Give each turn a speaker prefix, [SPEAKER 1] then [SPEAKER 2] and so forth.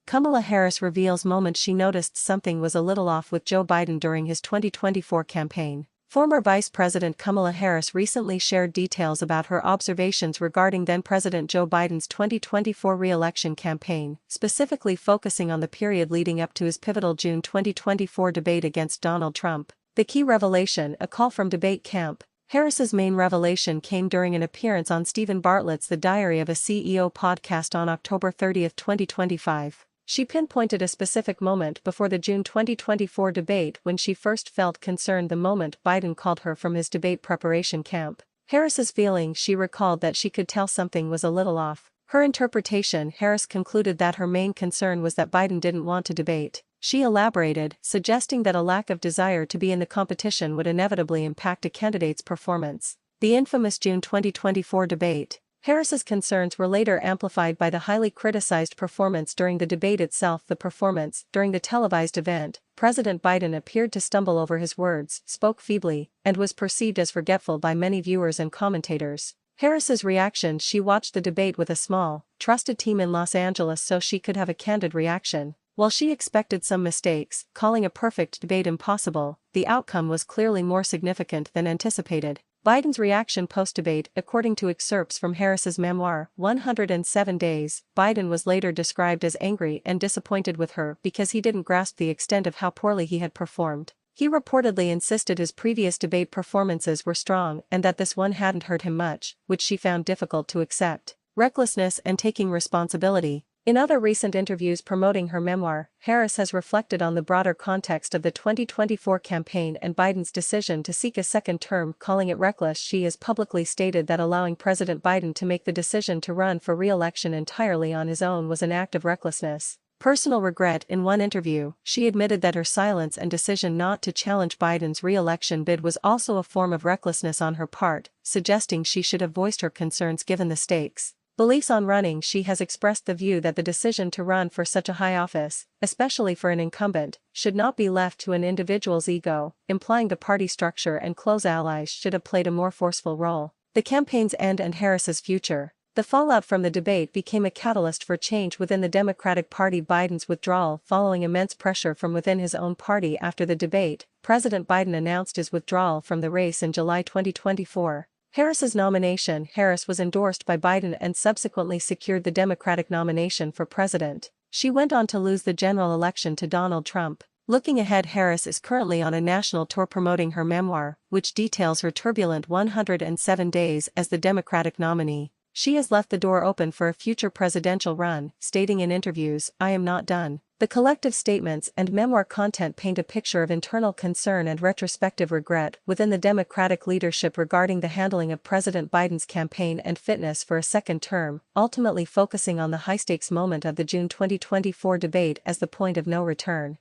[SPEAKER 1] Kamala Harris reveals moment she noticed something was a little off with Joe Biden during his 2024 campaign. Former Vice President Kamala Harris recently shared details about her observations regarding then-President Joe Biden's 2024 re-election campaign, specifically focusing on the period leading up to his pivotal June 2024 debate against Donald Trump. The key revelation, a call from debate camp. Harris's main revelation came during an appearance on Stephen Bartlett's The Diary of a CEO podcast on October 30, 2025. She pinpointed a specific moment before the June 2024 debate when she first felt concerned, the moment Biden called her from his debate preparation camp. Harris's feeling, she recalled that she could tell something was a little off. Her interpretation, Harris concluded that her main concern was that Biden didn't want to debate. She elaborated, suggesting that a lack of desire to be in the competition would inevitably impact a candidate's performance. The infamous June 2024 debate. Harris's concerns were later amplified by the highly criticized performance during the debate itself. The performance, during the televised event, President Biden appeared to stumble over his words, spoke feebly, and was perceived as forgetful by many viewers and commentators. Harris's reaction: she watched the debate with a small, trusted team in Los Angeles so she could have a candid reaction. While she expected some mistakes, calling a perfect debate impossible, the outcome was clearly more significant than anticipated. Biden's reaction post-debate. According to excerpts from Harris's memoir, 107 Days, Biden was later described as angry and disappointed with her because he didn't grasp the extent of how poorly he had performed. He reportedly insisted his previous debate performances were strong and that this one hadn't hurt him much, which she found difficult to accept. Recklessness and taking responsibility. In other recent interviews promoting her memoir, Harris has reflected on the broader context of the 2024 campaign and Biden's decision to seek a second term, calling it reckless. She has publicly stated that allowing President Biden to make the decision to run for re-election entirely on his own was an act of recklessness. Personal regret. In one interview, she admitted that her silence and decision not to challenge Biden's re-election bid was also a form of recklessness on her part, suggesting she should have voiced her concerns given the stakes. Beliefs on running. She has expressed the view that the decision to run for such a high office, especially for an incumbent, should not be left to an individual's ego, implying the party structure and close allies should have played a more forceful role. The campaign's end and Harris's future. The fallout from the debate became a catalyst for change within the Democratic Party. Biden's withdrawal. Following immense pressure from within his own party after the debate, President Biden announced his withdrawal from the race in July 2024. Harris's nomination. Harris was endorsed by Biden and subsequently secured the Democratic nomination for president. She went on to lose the general election to Donald Trump. Looking ahead, Harris is currently on a national tour promoting her memoir, which details her turbulent 107 days as the Democratic nominee. She has left the door open for a future presidential run, stating in interviews, "I am not done." The collective statements and memoir content paint a picture of internal concern and retrospective regret within the Democratic leadership regarding the handling of President Biden's campaign and fitness for a second term, ultimately focusing on the high-stakes moment of the June 2024 debate as the point of no return.